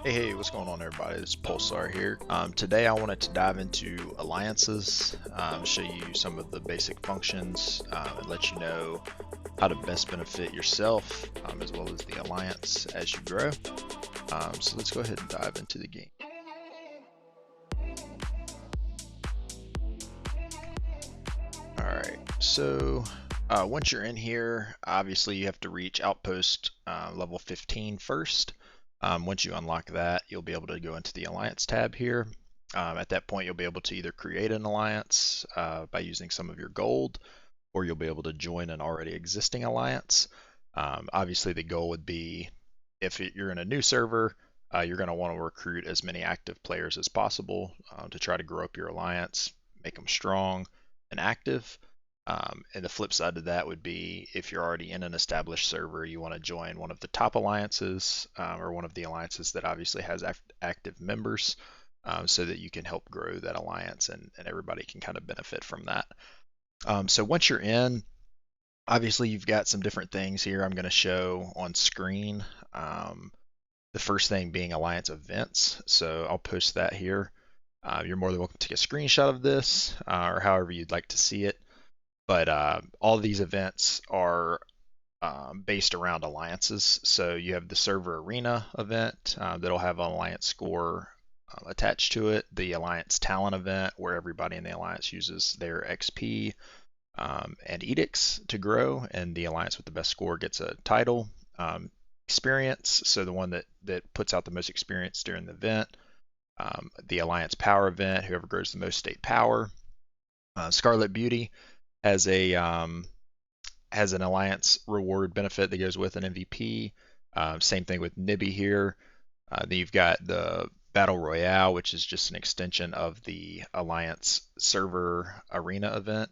Hey, what's going on, everybody? It's Pulsar here. Today, I wanted to dive into alliances, show you some of the basic functions, and let you know how to best benefit yourself as well as the alliance as you grow. So let's go ahead and dive into the game. All right. So once you're in here, obviously you have to reach outpost level 15 first. Once you unlock that, you'll be able to go into the Alliance tab here. At that point, you'll be able to either create an alliance by using some of your gold, or you'll be able to join an already existing alliance. Obviously, the goal would be if you're in a new server, you're going to want to recruit as many active players as possible to try to grow up your alliance, make them strong and active. And the flip side of that would be if you're already in an established server, you want to join one of the top alliances or one of the alliances that obviously has active members so that you can help grow that alliance and everybody can kind of benefit from that. So once you're in, obviously you've got some different things here I'm going to show on screen. The first thing being alliance events. So I'll post that here. You're more than welcome to take a screenshot of this or however you'd like to see it. But all of these events are based around alliances. So you have the server arena event that'll have an alliance score attached to it, the alliance talent event where everybody in the alliance uses their XP and edicts to grow, and the alliance with the best score gets a title. Experience, so the one that puts out the most experience during the event. The alliance power event, whoever grows the most state power. Scarlet Beauty has a has an alliance reward benefit that goes with an MVP. Same thing with Nibby here. Then you've got the Battle Royale, which is just an extension of the Alliance server arena event.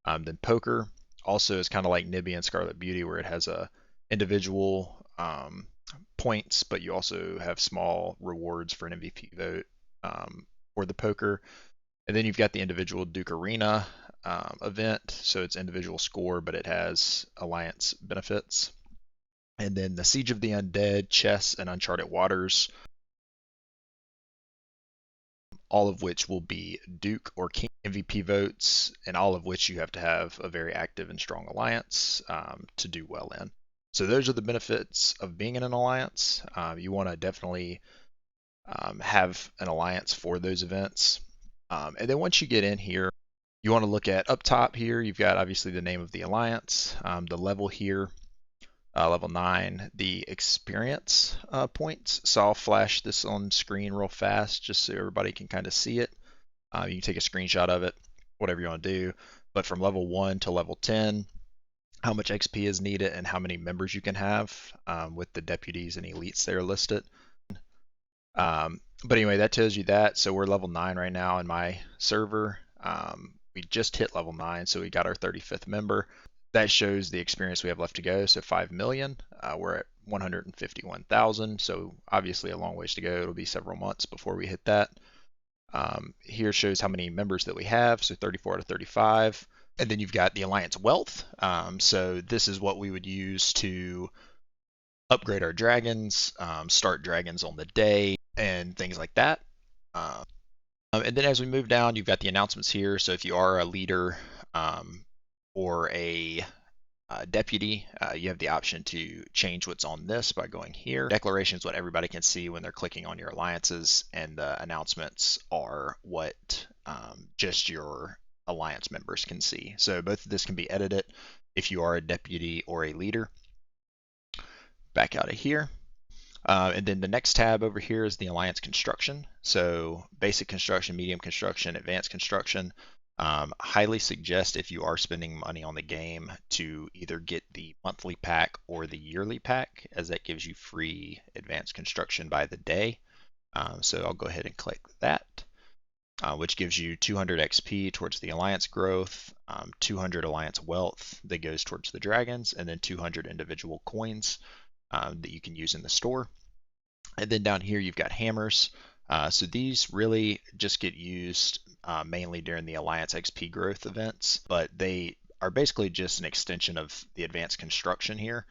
Then Poker also is kind of like Nibby and Scarlet Beauty, where it has a individual points, but you also have small rewards for an MVP vote for the Poker. And then you've got the individual Duke Arena event, so it's individual score, but it has alliance benefits. And then the Siege of the Undead, Chess, and Uncharted Waters, all of which will be Duke or King MVP votes, and all of which you have to have a very active and strong alliance to do well in. So those are the benefits of being in an alliance. You want to definitely have an alliance for those events. And then once you get in here, you want to look at up top here. You've got obviously the name of the alliance, the level here, level 9, the experience points. So I'll flash this on screen real fast just so everybody can kind of see it. You can take a screenshot of it, whatever you want to do. But from level 1 to level 10, how much XP is needed and how many members you can have with the deputies and elites there listed. But anyway, that tells you that. So we're level 9 right now in my server. We just hit level 9, so we got our 35th member. That shows the experience we have left to go. So 5 million. We're at 151,000. So obviously a long ways to go. It'll be several months before we hit that. Here shows how many members that we have. So 34 out of 35. And then you've got the Alliance Wealth. So this is what we would use to upgrade our dragons, start dragons on the day, and things like that. And then as we move down, you've got the announcements here. So if you are a leader or a deputy, you have the option to change what's on this by going here. Declaration is what everybody can see when they're clicking on your alliances, and the announcements are what just your alliance members can see. So both of this can be edited if you are a deputy or a leader. Back out of here. And then the next tab over here is the Alliance Construction. So basic construction, medium construction, advanced construction. Highly suggest if you are spending money on the game to either get the monthly pack or the yearly pack, as that gives you free advanced construction by the day. So I'll go ahead and click that, which gives you 200 XP towards the Alliance growth, 200 Alliance wealth that goes towards the dragons, and then 200 individual coins that you can use in the store. And then down here you've got hammers. So these really just get used mainly during the Alliance XP growth events, but they are basically just an extension of the advanced construction here.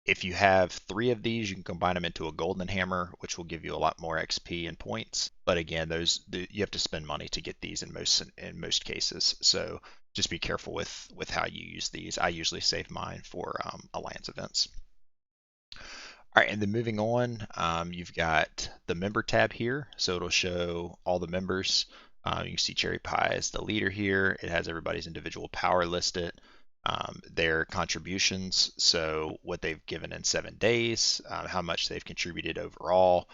If you have 3 of these, you can combine them into a golden hammer, which will give you a lot more XP and points. But again, you have to spend money to get these in most cases. So just be careful with how you use these. I usually save mine for alliance events. All right, and then moving on, you've got the member tab here. So it'll show all the members. You can see Cherry Pie is the leader here. It has everybody's individual power listed, their contributions, so what they've given in 7 days, how much they've contributed overall.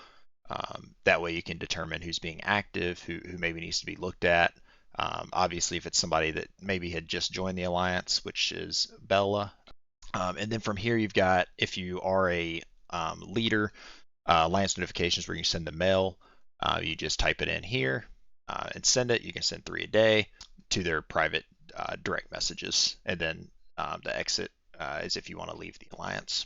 That way you can determine who's being active, who maybe needs to be looked at. Obviously, if it's somebody that maybe had just joined the alliance, which is Bella. And then from here, you've got, if you are a leader, alliance notifications where you send the mail. You just type it in here and send it. You can send 3 a day to their private direct messages. And then the exit is if you want to leave the alliance.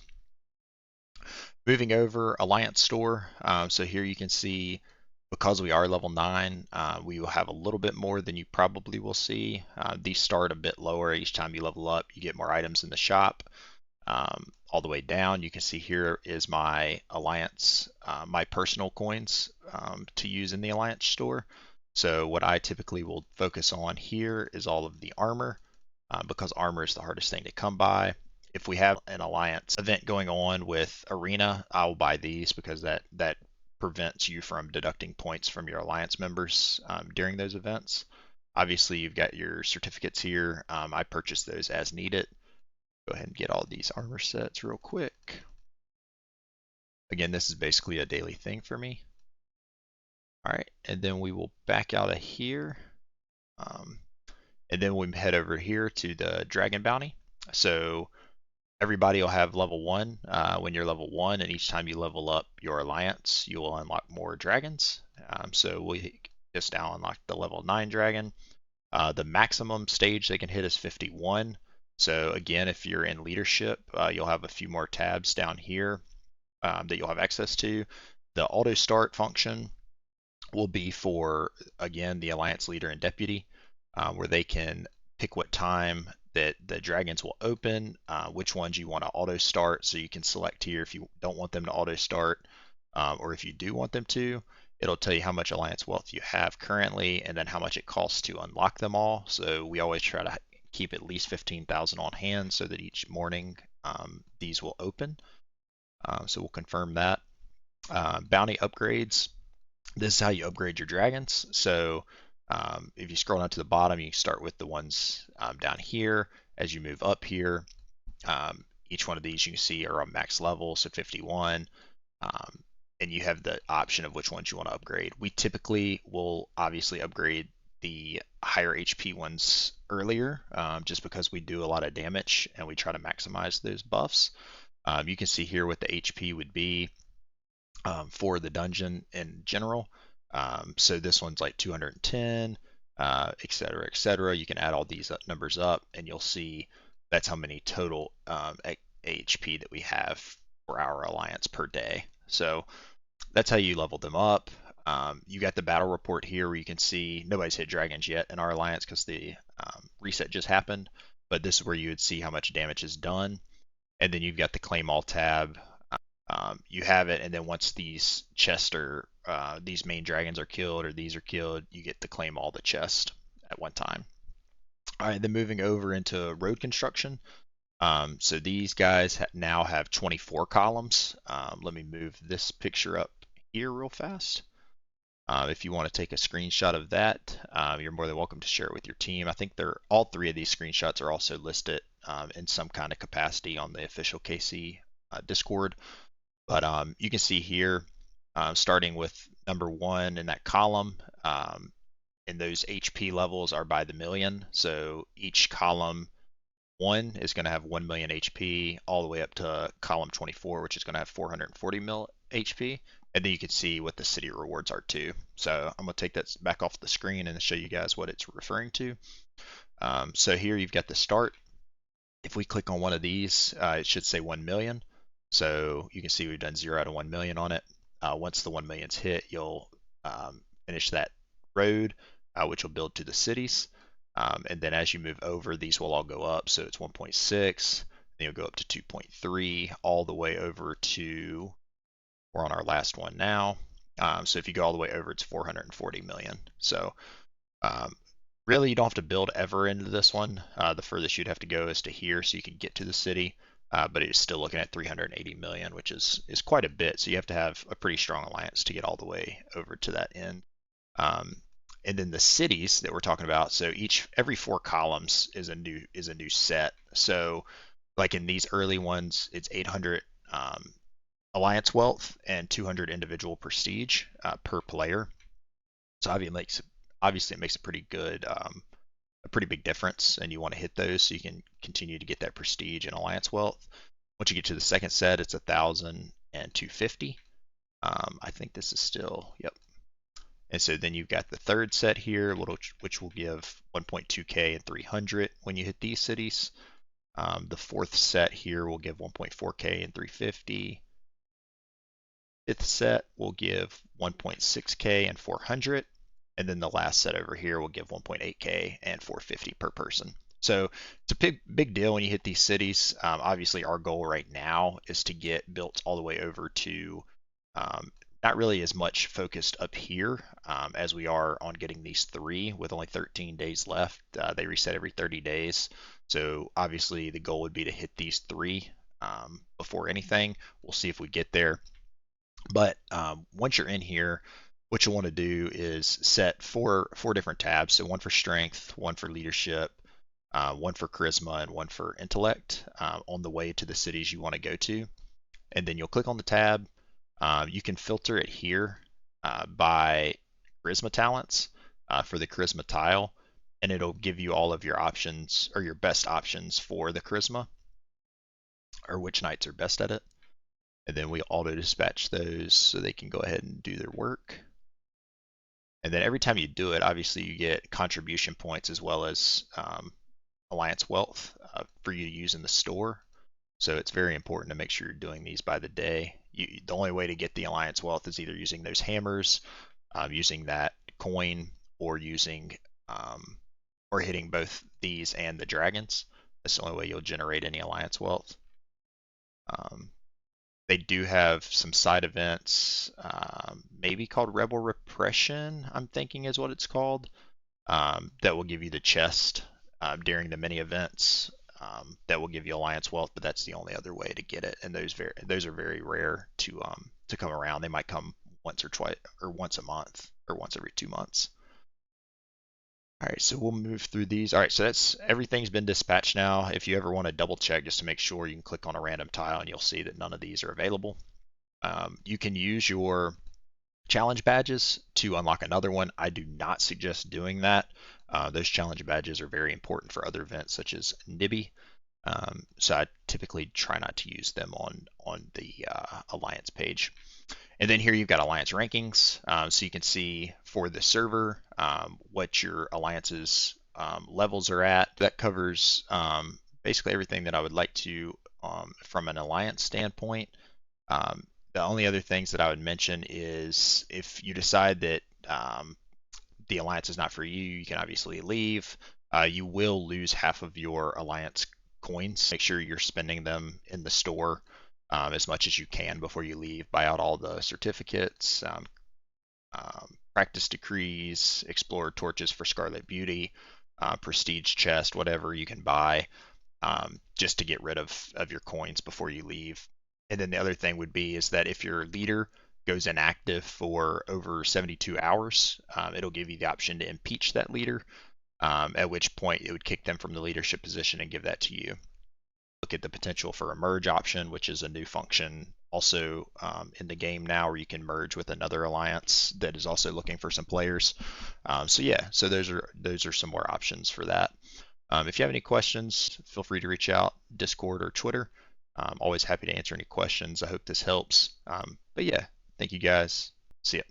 Moving over, alliance store. So here you can see, because we are level 9, we will have a little bit more than you probably will see. These start a bit lower. Each time you level up, you get more items in the shop. All the way down, you can see here is my alliance, my personal coins to use in the alliance store. So what I typically will focus on here is all of the armor, because armor is the hardest thing to come by. If we have an alliance event going on with arena, I'll buy these because that prevents you from deducting points from your alliance members during those events. Obviously, you've got your certificates here. I purchase those as needed. Go ahead and get all these armor sets real quick. Again, this is basically a daily thing for me. All right, and then we will back out of here. And then we head over here to the Dragon Bounty. So everybody will have level 1 when you're level 1, and each time you level up your alliance, you will unlock more dragons. So we just now unlocked the level 9 dragon. The maximum stage they can hit is 51. So again, if you're in leadership, you'll have a few more tabs down here that you'll have access to. The auto start function will be for, again, the alliance leader and deputy, where they can pick what time that the dragons will open, which ones you want to auto start. So you can select here if you don't want them to auto start, or if you do want them to. It'll tell you how much alliance wealth you have currently, and then how much it costs to unlock them all. So we always try to keep at least 15,000 on hand so that each morning these will open. So we'll confirm that. Bounty upgrades. This is how you upgrade your dragons. So if you scroll down to the bottom, you start with the ones down here. As you move up here, each one of these you can see are on max level, so 51. And you have the option of which ones you want to upgrade. We typically will obviously upgrade the higher HP ones earlier, just because we do a lot of damage and we try to maximize those buffs. You can see here what the HP would be for the dungeon in general. So this one's like 210, et cetera, et cetera. You can add all these numbers up and you'll see that's how many total HP that we have for our alliance per day. So that's how you level them up. You got the battle report here where you can see nobody's hit dragons yet in our alliance because the reset just happened, but this is where you would see how much damage is done. And then you've got the claim all tab. You have it, and then once these chests are, these main dragons are killed or these are killed, you get to claim all the chests at one time. All right, then moving over into road construction. So these guys now have 24 columns. Let me move this picture up here real fast. If you want to take a screenshot of that, you're more than welcome to share it with your team. I think all 3 of these screenshots are also listed in some kind of capacity on the official KC Discord. But you can see here, starting with number 1 in that column, and those HP levels are by the million. So each column 1 is going to have 1 million HP, all the way up to column 24, which is going to have 440 mil HP. And then you can see what the city rewards are too. So I'm going to take that back off the screen and show you guys what it's referring to. So here you've got the start. If we click on one of these, it should say 1 million. So you can see we've done 0 out of 1 million on it. Once the 1 million's hit, you'll finish that road, which will build to the cities. And then as you move over, these will all go up. So it's 1.6, Then you'll go up to 2.3 all the way over to, we're on our last one now. So if you go all the way over, it's 440 million. So um, really, you don't have to build ever into this one. The furthest you'd have to go is to here, so you can get to the city. But it's still looking at 380 million, which is quite a bit. So you have to have a pretty strong alliance to get all the way over to that end. Um, and then the cities that we're talking about. So every 4 columns is a new set. So like in these early ones, it's 800 alliance wealth and 200 individual prestige per player. So obviously it makes a pretty good a pretty big difference, and you want to hit those so you can continue to get that prestige and alliance wealth. Once you get to the second set, it's 1,000 and 250. I think this is still, yep. And so then you've got the third set here, which will give 1.2k and 300 when you hit these cities. The fourth set here will give 1.4k and 350. Fifth set will give 1.6k and 400. And then the last set over here will give 1.8k and 450 per person. So it's a big deal when you hit these cities. Obviously, our goal right now is to get built all the way over to not really as much focused up here as we are on getting these 3 with only 13 days left. They reset every 30 days. So obviously the goal would be to hit these 3 before anything. We'll see if we get there. But once you're in here, what you'll want to do is set four different tabs. So one for strength, one for leadership, one for charisma, and one for intellect on the way to the cities you want to go to. And then you'll click on the tab. You can filter it here by charisma talents for the charisma tile, and it'll give you all of your options or your best options for the charisma or which knights are best at it. And then we auto dispatch those so they can go ahead and do their work. And then every time you do it, obviously you get contribution points as well as alliance wealth for you to use in the store. So it's very important to make sure you're doing these by the day. The only way to get the alliance wealth is either using those hammers, using that coin, or using or hitting both these and the dragons. That's the only way you'll generate any alliance wealth. They do have some side events, maybe called Rebel Repression, I'm thinking is what it's called, that will give you the chest during the mini events. That will give you alliance wealth, but that's the only other way to get it, and those are very rare to come around. They might come once or twice, or once a month, or once every 2 months. All right, so we'll move through these. All right, so everything's been dispatched now. If you ever want to double check just to make sure, you can click on a random tile and you'll see that none of these are available. You can use your challenge badges to unlock another one. I do not suggest doing that. Those challenge badges are very important for other events such as Nibby. So I typically try not to use them on the Alliance page. And then here you've got Alliance rankings. So you can see for the server what your Alliance's levels are at. That covers basically everything that I would like to from an Alliance standpoint. The only other things that I would mention is if you decide that the Alliance is not for you, you can obviously leave. You will lose half of your Alliance coins. Make sure you're spending them in the store as much as you can before you leave. Buy out all the certificates, practice decrees, explorer torches for Scarlet Beauty, prestige chest, whatever you can buy just to get rid of your coins before you leave. And then the other thing would be is that if your leader goes inactive for over 72 hours, it'll give you the option to impeach that leader, at which point it would kick them from the leadership position and give that to you. Look at the potential for a merge option, which is a new function also in the game now, where you can merge with another alliance that is also looking for some players. So yeah, so those are some more options for that. If you have any questions, feel free to reach out, Discord or Twitter. I'm always happy to answer any questions. I hope this helps. But yeah, thank you guys. See ya.